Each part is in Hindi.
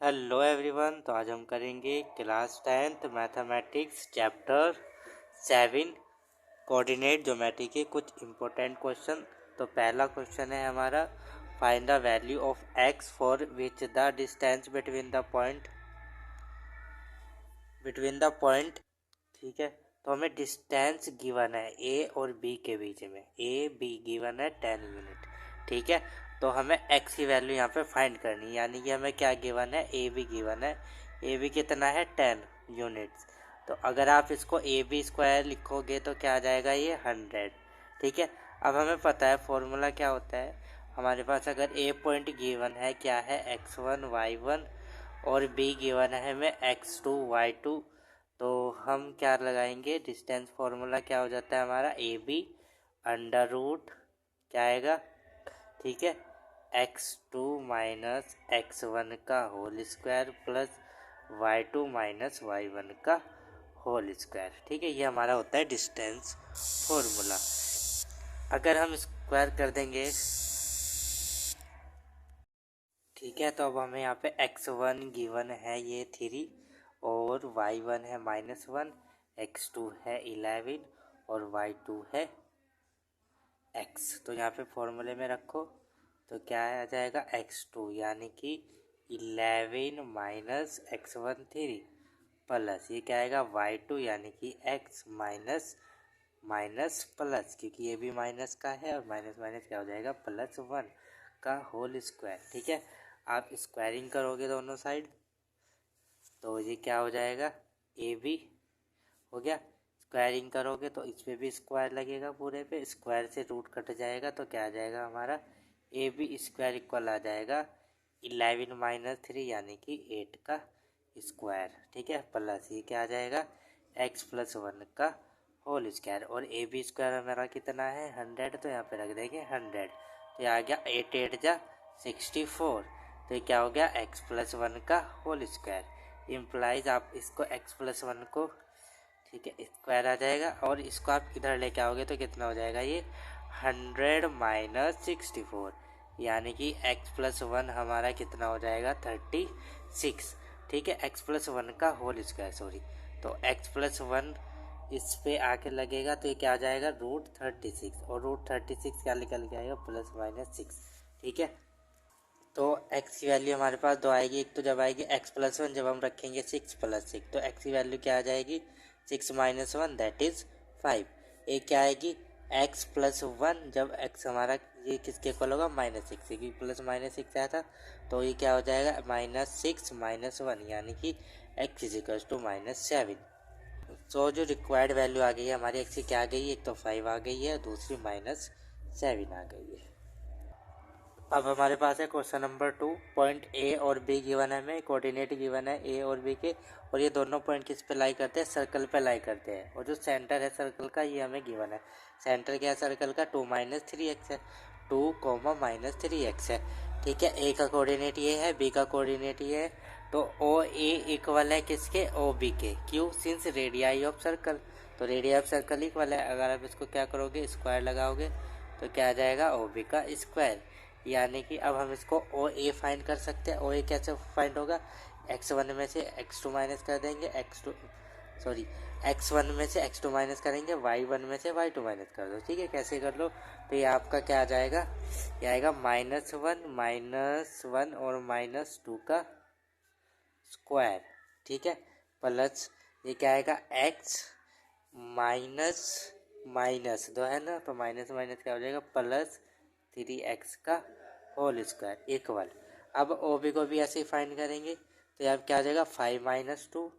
Hello everyone. तो आज हम करेंगे class 10th mathematics chapter 7 coordinate geometry के कुछ इम्पोर्टेंट क्वेश्चन। तो पहला क्वेश्चन है हमारा, find the value of x for which the distance between the point. ठीक है, तो हमें डिस्टेंस गिवन है ए और बी के बीच में, ए बी गिवन है 10 यूनिट। ठीक है, तो हमें एक्स की वैल्यू यहाँ पे फाइंड करनी है, यानी कि हमें क्या गिवन है, ए बी गिवन है। ए बी कितना है, 10 यूनिट्स। तो अगर आप इसको ए बी स्क्वायर लिखोगे तो क्या आ जाएगा, ये 100। ठीक है, अब हमें पता है फॉर्मूला क्या होता है। हमारे पास अगर ए पॉइंट गिवन है, क्या है, x1 y1, और बी गिवन है हमें x2 y2, तो हम क्या लगाएंगे, डिस्टेंस फार्मूला क्या हो जाता है हमारा, ए बी अंडर रूट क्या आएगा, ठीक है, x2 माइनस x1 का whole square plus y2 minus y1 का होल स्क्वायर। ठीक है, ये हमारा होता है डिस्टेंस फार्मूला। अगर हम स्क्वायर कर देंगे, ठीक है, तो अब हमें यहाँ पे x1 गिवन है ये 3, और y1 है -1, x2 है 11 और y2 है x। तो यहाँ पे फॉर्मूले में रखो तो क्या आ जाएगा, x2 यानी कि 11 माइनस x1 3 प्लस ये क्या आएगा, y2 यानी कि x माइनस माइनस प्लस, क्योंकि ये भी माइनस का है, और माइनस माइनस क्या हो जाएगा, +1 का होल स्क्वायर। ठीक है, आप स्क्वायरिंग करोगे दोनों साइड तो ये क्या हो जाएगा, ए बी हो गया। स्क्वायरिंग करोगे तो इस पे भी स्क्वायर लगेगा, पूरे पे स्क्वायर से रूट कट जाएगा, तो क्या आ जाएगा हमारा, ए बी स्क्वायर इक्वल आ जाएगा 11 माइनस 3 यानी कि 8 का स्क्वायर। ठीक है, प्लस ये क्या आ जाएगा, x प्लस 1 का होल स्क्वायर, और ए बी स्क्वायर हमारा कितना है, 100, तो यहाँ पे रख देंगे 100। तो ये आ गया 8 8 जा 64, तो ये क्या हो गया, x प्लस 1 का होल स्क्वायर। इम्प्लाइज आप इसको x प्लस 1 को, ठीक है, स्क्वायर आ जाएगा, और इसको आप इधर लेके आओगे तो कितना हो जाएगा, ये 100 माइनस 64, यानी कि x प्लस 1 हमारा कितना हो जाएगा, 36। ठीक है, x प्लस 1 का होल स्क्वायर, सॉरी, तो x प्लस 1 इस पे आके लगेगा तो ये क्या आ जाएगा, √36, और √36 क्या निकल के आएगा, +-6। ठीक है, तो x की वैल्यू हमारे पास दो आएगी, एक तो जब आएगी x प्लस 1, जब हम रखेंगे 6 + 6, तो x की वैल्यू क्या आ जाएगी, 6 माइनस 1 दैट इज़ 5। एक क्या आएगी, x प्लस 1, जब x हमारा ये किसके इक्वल होगा, -6, क्योंकि प्लस -6 आया था, तो ये क्या हो जाएगा, -6 माइनस 1 यानी कि x इज इक्वल टू -7। तो जो रिक्वायर्ड वैल्यू आ गई है हमारी x की, क्या आ गई है, एक तो 5 आ गई है, दूसरी -7 आ गई है। अब हमारे पास है क्वेश्चन नंबर 2, पॉइंट ए और बी गिवन है, हमें कोऑर्डिनेट गिवन है ए और बी के, और ये दोनों पॉइंट किस पे लाई करते हैं, सर्कल पे लाई करते हैं, और जो सेंटर है सर्कल का ये हमें गिवन है। सेंटर क्या है सर्कल का, 2 - 3x है, 2, -3x है। ठीक है, ए का कोऑर्डिनेट ये है, बी का कोऑर्डिनेट ये है, तो ओ ए इक्वल है किसके, ओ बी के, क्यों, सिंस रेडियाई ऑफ सर्कल, तो रेडियाई ऑफ सर्कल इक्वल है। अगर आप इसको क्या करोगे, स्क्वायर लगाओगे तो क्या आ जाएगा, ओ बी का स्क्वायर, यानी कि अब हम इसको ओ ए फाइंड कर सकते हैं। ओ ए कैसे फाइंड होगा, x1 में से x2 माइनस कर देंगे, x1 में से x2 माइनस करेंगे, y1 में से y2 माइनस कर दो। ठीक है, कैसे कर लो, तो ये आपका क्या आ जाएगा, ये आएगा -1 और -2 का स्क्वायर। ठीक है, प्लस ये क्या आएगा, x माइनस माइनस दो है ना, तो माइनस माइनस क्या हो जाएगा, +3x का होल स्क्वायर इक्वल। अब ओ बी को भी ऐसे ही फाइंड करेंगे, तो यहाँ क्या आ जाएगा, 5 - 2,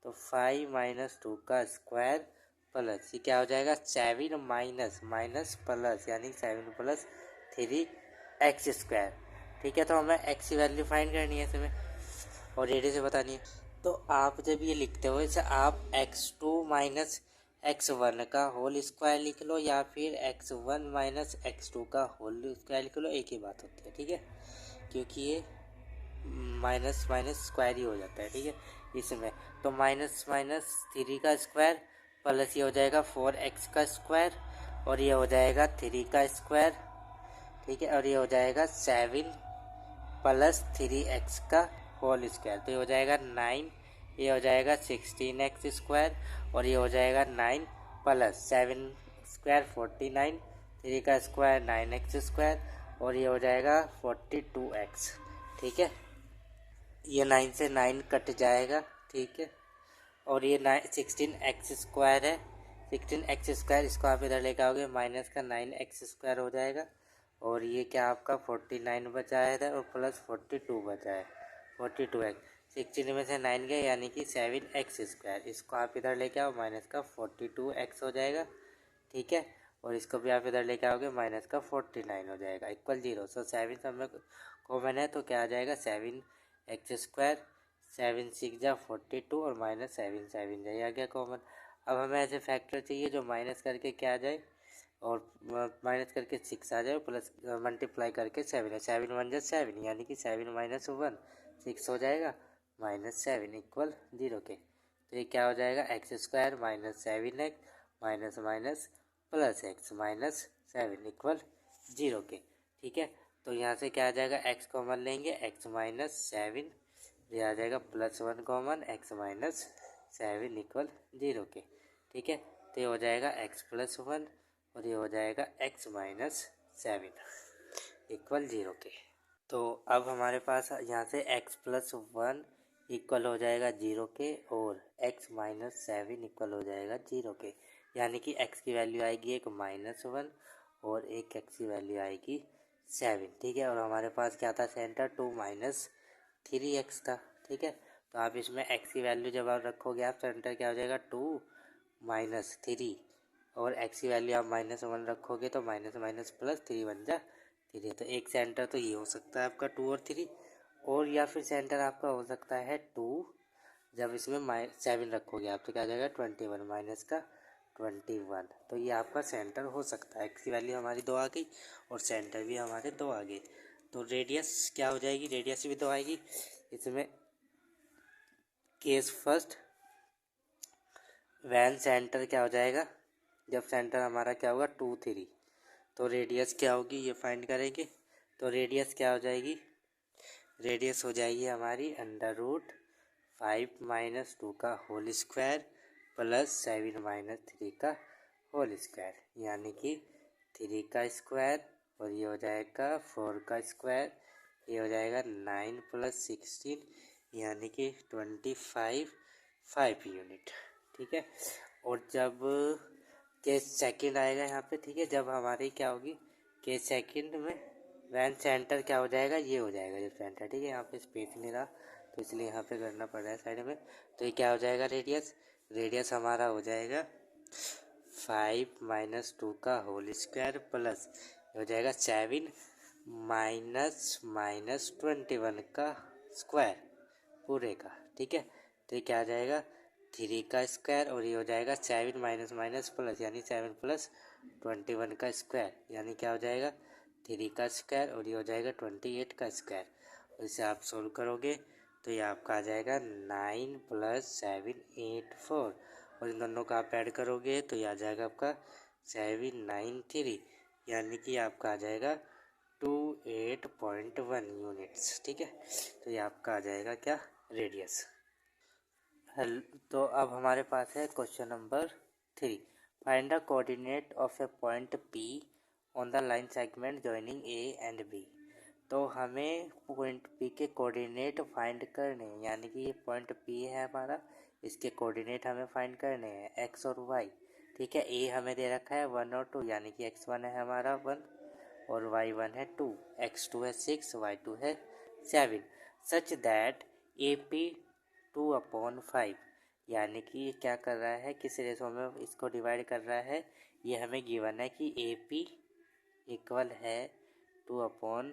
तो 5 - 2 का स्क्वायर प्लस ये क्या हो जाएगा, 7 माइनस माइनस प्लस, यानी 7 + 3x स्क्वायर। ठीक है, तो हमें x की वैल्यू फाइंड करनी है इसमें, और रेडी से बतानी है। तो आप जब ये लिखते हो इसे, आप x2 माइनस x1 का होल स्क्वायर लिख लो, या फिर x1 माइनस x2 का होल स्क्वायर लिख लो, एक ही बात होती है। ठीक है, क्योंकि ये माइनस माइनस स्क्वायर ही हो जाता है। ठीक है, इसमें तो -3 का स्क्वायर प्लस ये हो जाएगा 4x का स्क्वायर, और ये हो जाएगा 3 का स्क्वायर। ठीक है, और ये हो जाएगा 7 + 3x का होल स्क्वायर। तो ये हो जाएगा 9, ये हो जाएगा 16x², और ये हो जाएगा 9 प्लस 7 स्क्वायर 49, 3 का स्क्वायर 9x², और ये हो जाएगा 42x। ठीक है, ये 9 से 9 कट जाएगा। ठीक है, और ये 16x² है, 16x², इसको आप इधर लेके आओगे, माइनस का 9x² हो जाएगा, और ये क्या आपका 49 बचा है इधर, और प्लस 42 बचा है, 42x। 16 में से 9 गए यानी कि 7x², इसको आप इधर लेके आओ, माइनस का 42x हो जाएगा। ठीक है, और इसको भी आप इधर लेके आओगे, माइनस का 49 हो जाएगा, इक्वल 0। सो 7 सब में कॉमन है, तो क्या आ जाएगा 7x², 7 6 जा 42, और माइनस 7 7 जाए, आ गया कॉमन। अब हमें ऐसे फैक्टर चाहिए जो माइनस करके क्या आ जाए, और माइनस करके 6 आ जाए, प्लस मल्टीप्लाई करके 7 है, 7 1 जा 7, यानी कि 7 माइनस 1 6 हो जाएगा, माइनस 7 इक्वल 0 के। तो ये क्या हो जाएगा, x² minus 7x minus minus plus x minus 7 equal 0 के। ठीक है, तो यहाँ से क्या आ जाएगा, x कॉमन लेंगे, x माइनस 7, ये आ जाएगा plus 1 common, x minus 7 equal 0 के। ठीक है, तो ये हो जाएगा x प्लस 1, और ये हो जाएगा x माइनस 7 इक्वल 0 के। तो अब हमारे पास यहाँ से x प्लस 1 इक्वल हो जाएगा 0 के, और x माइनस 7 इक्वल हो जाएगा 0 के, यानी कि x की वैल्यू आएगी एक -1, और एक x की वैल्यू आएगी 7। ठीक है, और हमारे पास क्या था सेंटर, 2 - 3x था। ठीक है, तो आप इसमें x की वैल्यू जब आप रखोगे, आप सेंटर क्या हो जाएगा, 2 - 3, और x की वैल्यू आप -1 रखोगे, तो माइनस माइनस प्लस 3 बन जा 3। तो एक सेंटर तो ये हो सकता है आपका 2 और 3, और या फिर सेंटर आपका हो सकता है 2, जब इसमें 7 रखोगे आप, तो क्या आ जाएगा 21 माइनस का 21। तो ये आपका सेंटर हो सकता है। एक्स की वैल्यू हमारी 2 आ गई, और सेंटर भी हमारे 2 आ गए। तो रेडियस क्या हो जाएगी, रेडियस भी 2 आएगी। इसमें केस फर्स्ट, वैन सेंटर क्या हो जाएगा, जब सेंटर हमारा क्या होगा 2 3, तो रेडियस क्या होगी ये फाइंड करेंगे। तो रेडियस क्या हो जाएगी, रेडियस हो जाएगी हमारी √5 - 2 का होल स्क्वायर प्लस 7 - 3 का होल स्क्वायर, यानी कि 3 का स्क्वायर, और ये हो जाएगा 4 का स्क्वायर, ये हो जाएगा 9 + 16, यानी कि 25 5 यूनिट। ठीक है, और जब केस सेकंड आएगा यहाँ पे, ठीक है, जब हमारी क्या होगी केस सेकंड में वैन सेंटर क्या हो जाएगा, ये हो जाएगा जब सेंटर। ठीक है, यहाँ पे स्पेस नहीं रहा, तो इसलिए यहाँ पे करना पड़ रहा है साइड में। तो ये क्या हो जाएगा, रेडियस, रेडियस हमारा हो जाएगा 5 - 2 का होल स्क्वायर प्लस हो जाएगा 7 - -21 का स्क्वायर पूरे का। ठीक है, तो ये क्या आ जाएगा 3 का स्क्वायर, और ये हो जाएगा 7 माइनस माइनस प्लस, यानी 7 + 21 का स्क्वायर, यानी क्या हो जाएगा 3 का स्क्वायर, और ये हो जाएगा 28 का स्क्वायर। और इसे आप सोल्व करोगे तो ये आपका आ जाएगा 9 + 7 8 4, और इन दोनों का आप ऐड करोगे तो ये आ जाएगा आपका 793, यानी कि आपका आ जाएगा 28.1 यूनिट्स। ठीक है, तो ये आपका आ जाएगा क्या, रेडियस। तो अब हमारे पास है question number 3, find the coordinate of A point P on the line segment joining A and B। तो हमें पॉइंट P के कोऑर्डिनेट फाइंड करने हैं, यानी कि ये पॉइंट P है हमारा, इसके कोऑर्डिनेट हमें फाइंड करने हैं x और y। ठीक है, A हमें दे रखा है 1 और 2, यानी कि x1 है हमारा 1, और y1 है 2, x2 है 6, y2 है 7, सच दैट AP 2/5, यानी कि ये क्या कर रहा है, किस रेशो में इसको डिवाइड कर रहा है। ये हमें गिवन है कि AP इक्वल है 2/5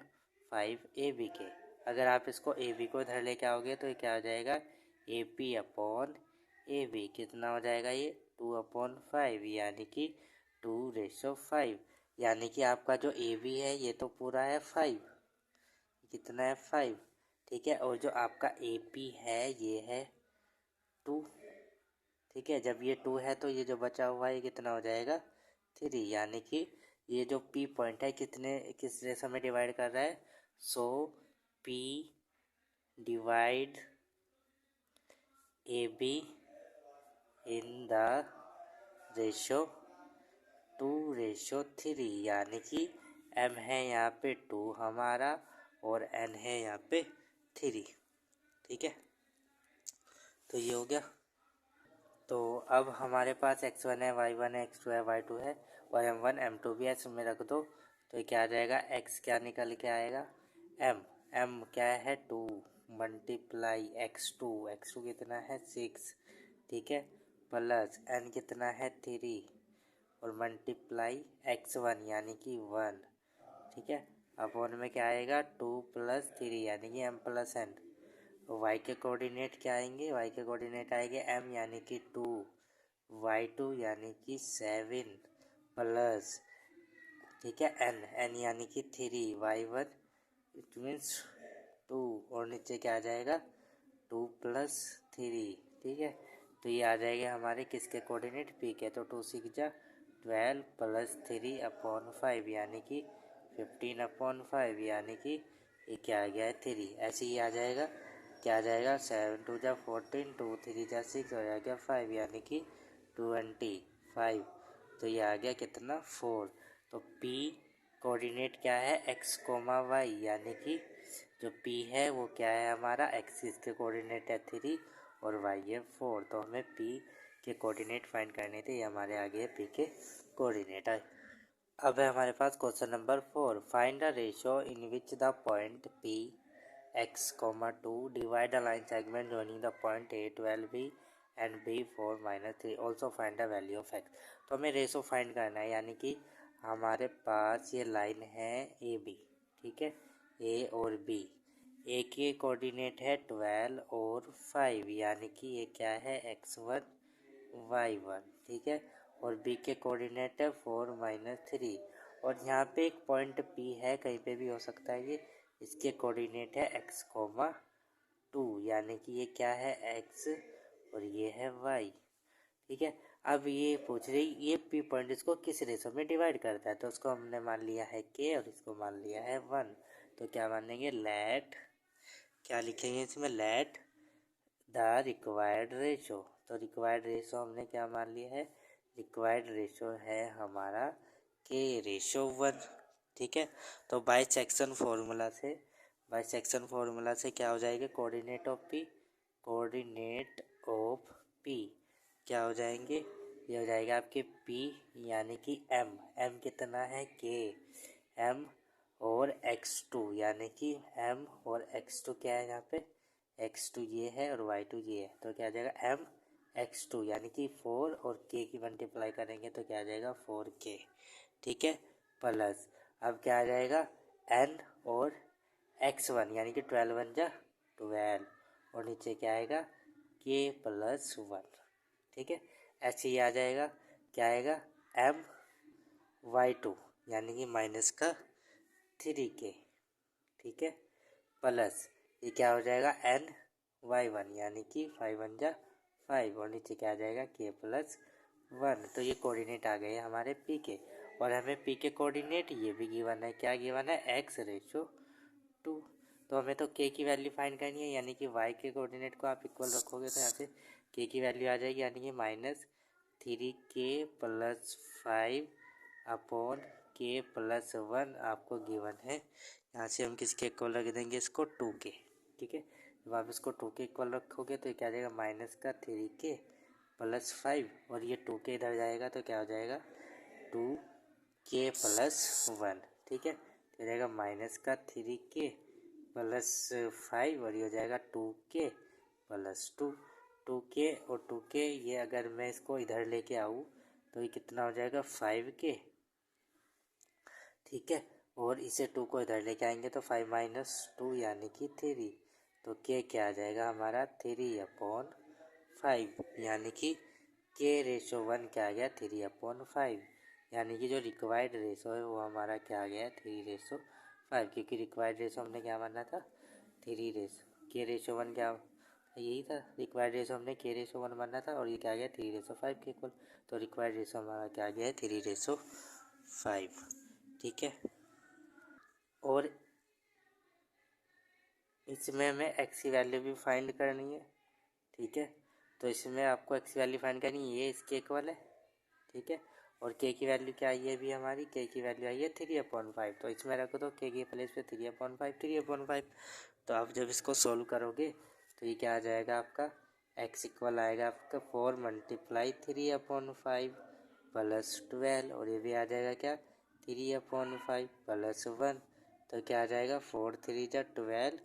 AB के। अगर आप इसको AB को इधर लेके आओगे तो ये क्या हो जाएगा, AP/AB कितना हो जाएगा, ये 2/5, यानी कि 2/5, यानी कि आपका जो AB है ये तो पूरा है 5, कितना है 5। ठीक है, और जो आपका AP है ये है 2। ठीक है, जब ये 2 है तो ये जो बचा हुआ है ये कितना हो जाएगा 3, यानी कि ये जो P पॉइंट है किस रेशो में डिवाइड कर रहा है, सो P divide A be in the ratio 2:3, यानी कि m है यहाँ पे 2 हमारा और n है यहाँ पे 3। ठीक है, तो ये हो गया। तो अब हमारे पास x1 है, y1 है, x2 है, y2 है और m1 m2 भी है, इसमें रख दो। तो ये क्या आ जाएगा, x क्या निकल के आएगा, m क्या है 2 मल्टीप्लाई x2 कितना है 6, ठीक है, प्लस n कितना है 3 और मल्टीप्लाई x1 यानी कि 1, ठीक है। अपॉन में क्या आएगा 2 + 3 यानी कि m + n। y के कोऑर्डिनेट क्या आएंगे, y के कोऑर्डिनेट आएंगे m यानी कि 2, y2 यानी कि 7 प्लस, ठीक है, n यानी कि 3, y1 इट मीन्स 2 और नीचे क्या आ जाएगा 2 + 3, ठीक है। तो ये आ जाएगा हमारे किसके कोऑर्डिनेट, p के। तो 2 6 जा 12 + 3/5 यानी कि 15/5 यानी कि ये क्या आ गया है 3। ऐसे ही आ जाएगा, क्या आ जाएगा 7 2 जा 14, 2 3 जा 6 और आ गया 5 यानी कि 25। तो ये आ गया कितना 4। तो p कोऑर्डिनेट क्या है x, y यानी कि जो p है वो क्या है हमारा एक्सिस के कोऑर्डिनेट है 3 और y है 4। तो हमें p के कोऑर्डिनेट फाइंड करने थे, ये हमारे आगे है p के कोऑर्डिनेट है। अब है हमारे पास question number 4, find the ratio in which the point p x, 2 divide the line segment joining the point a 12b and b 4 - 3, also find the value of x। तो हमें रेशो फाइंड करना है, यानी कि हमारे पास ये लाइन है ए बी, ठीक है, ए और बी। ए के कोऑर्डिनेट है 12 और 5 यानी कि ये क्या है x1 y1, ठीक है, और बी के कोऑर्डिनेट है 4 - 3 और यहाँ पे एक पॉइंट P है, कहीं पे भी हो सकता है ये, इसके कोऑर्डिनेट है x, 2 यानी कि ये क्या है x और ये है y, ठीक है। अब ये पूछ रही ये P पॉइंट इसको किस रेशो में डिवाइड करता है, तो उसको हमने मान लिया है K और इसको मान लिया है 1। तो क्या मानेंगे, लेट, क्या लिखेंगे इसमें, लेट द रिक्वायर्ड रेशो। तो रिक्वायर्ड रेशो हमने क्या मान लिया है, रिक्वायर्ड रेशो है हमारा K/1, ठीक है। तो बाय सेक्शन फॉर्मूला से क्या हो जाएगा, कोऑर्डिनेट ऑफ P क्या हो जाएंगे, ये हो जाएगा आपके P यानी कि m कितना है K, m और x2 यानी कि m और x2 क्या है यहाँ पे, x2 ये है और y2 ये है। तो क्या आ जाएगा m x2 यानी कि 4 और k की मल्टीप्लाई करेंगे तो क्या आ जाएगा 4k, ठीक है, प्लस अब क्या आ जाएगा n और x1 यानी कि 12 1 जा 12 और नीचे क्या आएगा k + 1, ठीक है। ऐसे ही आ जाएगा, क्या आएगा my2 यानी कि -3k, ठीक है, प्लस ये क्या हो जाएगा ny1 यानी कि 5 1 जा 5 और नीचे क्या आ जाएगा k + 1। तो ये कोऑर्डिनेट आ गए हमारे p के और हमें p के कोऑर्डिनेट ये भी गिवन है, क्या गिवन है x/2। तो हमें तो k की वैल्यू फाइंड करनी है, यानी कि y के कोऑर्डिनेट को आप इक्वल रखोगे तो यहाँ से k की वैल्यू आ जाएगी, यानी कि -3k + 5 अपॉन k + 1 आपको गिवन है। यहाँ से हम किसके इक्वल रख देंगे, इसको 2k, ठीक है। जब आप इसको 2k इक्वल रखोगे तो क्या आ जाएगा -3k + 5 और ये 2k इधर जाएगा तो क्या हो जाएगा 2k + 1, ठीक है। तो जाएगा -3k + 5 और ये हो जाएगा 2k + 2, 2k और 2k, ये अगर मैं इसको इधर लेके आऊँ तो ये कितना हो जाएगा 5k, ठीक है, और इसे 2 को इधर लेके आएंगे तो 5 - 2 यानी कि 3। तो k क्या आ जाएगा हमारा 3/5 यानी कि K/1 क्या आ गया 3/5, यानी कि जो रिक्वायर्ड रेशो है वो हमारा क्या आ गया 3/5, क्योंकि रिक्वायर्ड रेशो हमने क्या माना था 3/K/1 क्या यही था, रिक्वायर्ड रेशो हमने K/1 माना था और ये क्या आ गया 3/5 के इक्वल। तो रिक्वायर्ड रेशो हमारा क्या आ गया है 3/5, ठीक है। और इसमें हमें एक्स की वैल्यू भी फाइंड करनी है, ठीक है। तो इसमें आपको एक्स की वैल्यू फाइंड करनी है, ये इसके इक्वल है, ठीक है। और के की वैल्यू क्या आई है अभी हमारी, के की वैल्यू आई है 3/5। तो इसमें रखो तो के की प्लेस पे 3/5। तो आप जब इसको सोल्व करोगे तो ये क्या आ जाएगा आपका, एक्स इक्वल आएगा आपका 4 मल्टीप्लाई 3/5 प्लस 12, और ये भी आ जाएगा क्या 3/5 प्लस 1। तो क्या आ जाएगा 4 3 जा 12,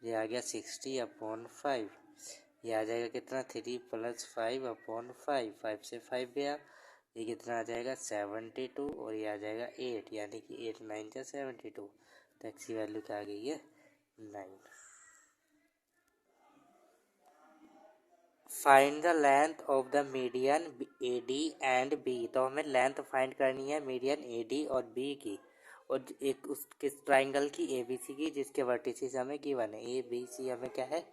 ये आ गया 60/5। ये आ जाएगा कितना 3 + 5/5, 5 से 5 गया, ये कितना आ जाएगा 72, और ये आ जाएगा 8, यानी कि 8 9 जा 72। तो एक्स की वैल्यू क्या आ गई है 9। Find the length of the median A D and B. तो हमें लेंथ फाइंड करनी है मीडियन ए डी और बी की, और एक उसके ट्राइंगल की ए बी सी की, जिसके वर्टिसेस हमें गिवन है, ए बी सी हमें क्या है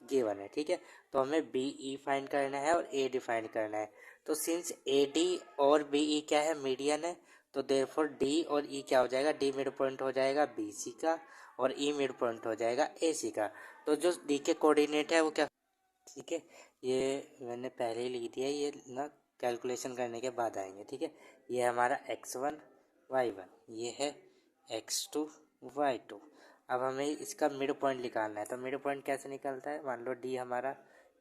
गिवन है, ठीक है। तो हमें बी ई फाइंड करना है और ए डी फाइंड करना है। तो सिंस ए डी और बी ई क्या है मीडियन है, तो देयरफॉर डी और ई क्या हो जाएगा, डी मिड पॉइंट हो जाएगा बी सी का, और ई मिड पॉइंट हो जाएगा ए सी का। तो जो डी के कोऑर्डिनेट है वो क्या, ठीक है, ये मैंने पहले ही लिख दिया, ये ना कैलकुलेशन करने के बाद आएंगे, ठीक है। ये हमारा x1 y1, ये है x2 y2। अब हमें इसका मिड पॉइंट निकालना है। तो मिड पॉइंट कैसे निकलता है, मान लो डी हमारा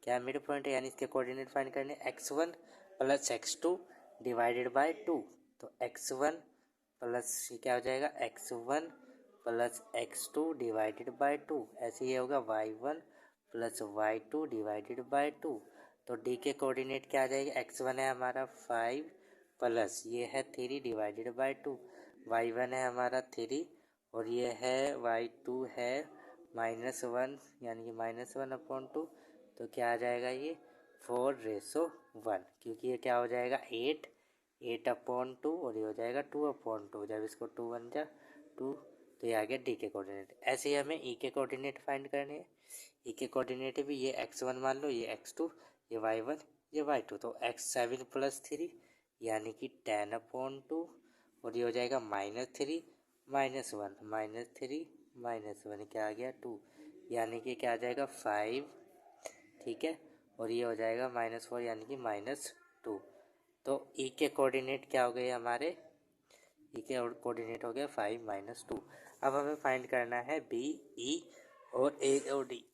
क्या मिड पॉइंट है, यानी इसके कोऑर्डिनेट फाइंड करने x1 + x2 डिवाइडेड बाय 2। तो x1 प्लस ये क्या हो जाएगा x1 + x2 डिवाइडेड बाय 2, ऐसे ये होगा y1 + y2 डिवाइडेड बाय 2। तो डी के कोऑर्डिनेट क्या आ जाएगा, x1 है हमारा 5 प्लस ये है 3 डिवाइडेड बाय 2, y1 है हमारा 3, और ये है y2 है -1, यानी कि -1/2। तो क्या आ जाएगा ये 4/1, क्योंकि ये क्या हो जाएगा 8/2, और ये हो जाएगा 2/2। जब इसको 2 1 जा 2, तो ये आ गया डी के कोऑर्डिनेट। ऐसे ही हमें ई के कोऑर्डिनेट फाइंड करने हैं। ई के कोऑर्डिनेट भी ये x1 मान लो, ये x2, ये y1, ये y2। तो x7 + 3 यानी कि 10/2, और ये हो जाएगा -3 -1 -3 -1, क्या आ गया 2, यानी कि क्या आ जाएगा 5, ठीक है। और ये हो जाएगा -4, यानी कि -2। तो ई के कोऑर्डिनेट क्या हो गए हमारे, ई के कोऑर्डिनेट हो गया 5 -2। अब हमें फाइंड करना है बी ई और ए और डी।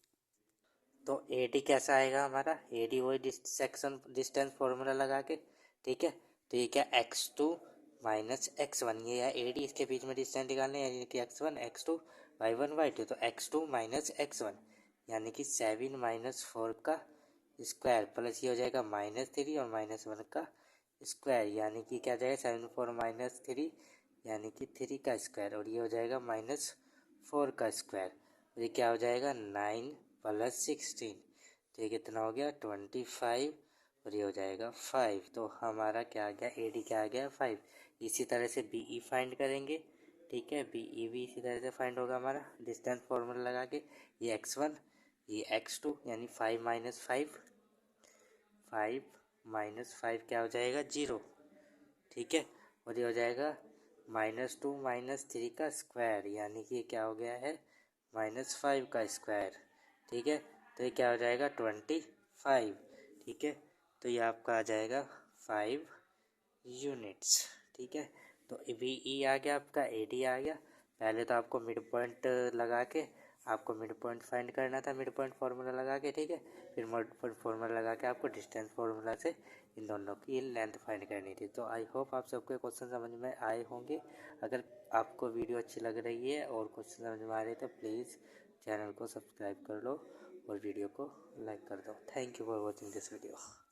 तो ए डी कैसा आएगा हमारा, ए डी वही सेक्शन डिस्टेंस फॉर्मूला लगा के, ठीक है। तो ये क्या x2 - x1, ये है ए डी, इसके बीच में डिस्टेंस निकालने, यानी कि x1 x2 y1 y2। तो x2 - x1 यानी कि 7 - 4 का स्क्वायर, प्लस ये हो जाएगा -3 और -1 का स्क्वायर, यानी कि क्या जाएगा 7 4 -3, यानी कि 3 का स्क्वायर, और ये हो जाएगा -4 का स्क्वायर, और ये क्या हो जाएगा 9 + 16। तो ये कितना हो गया 25, और ये हो जाएगा 5। तो हमारा क्या आ गया ए डी क्या आ गया 5। इसी तरह से बी ई फाइंड करेंगे, ठीक है। बी ई भी इसी तरह से फाइंड होगा हमारा डिस्टेंस फॉर्मूला लगा के, ये x1 ये x2, यानी 5 - 5 5 - 5 क्या हो जाएगा 0, ठीक है। और ये हो जाएगा -2 - 3 का स्क्वायर, यानी कि क्या हो गया है -5 का स्क्वायर, ठीक है। तो ये क्या हो जाएगा 25, ठीक है। तो ये आपका आ जाएगा 5 यूनिट्स, ठीक है। तो बी ई आ गया आपका, ए डी आ गया। पहले तो आपको मिड पॉइंट लगा के आपको मिड पॉइंट फाइंड करना था, मिड पॉइंट फार्मूला लगा के, ठीक है। फिर मिड पॉइंट फार्मूला लगा के आपको डिस्टेंस फार्मूला से इन दोनों की लेंथ फाइंड करनी थी। तो आई होप आप सबके क्वेश्चन समझ में आए होंगे। अगर आपको वीडियो अच्छी लग रही है और क्वेश्चन समझ में आ रहे तो प्लीज़ चैनल को सब्सक्राइब कर लो और वीडियो को लाइक कर दो। Thank you for watching this video.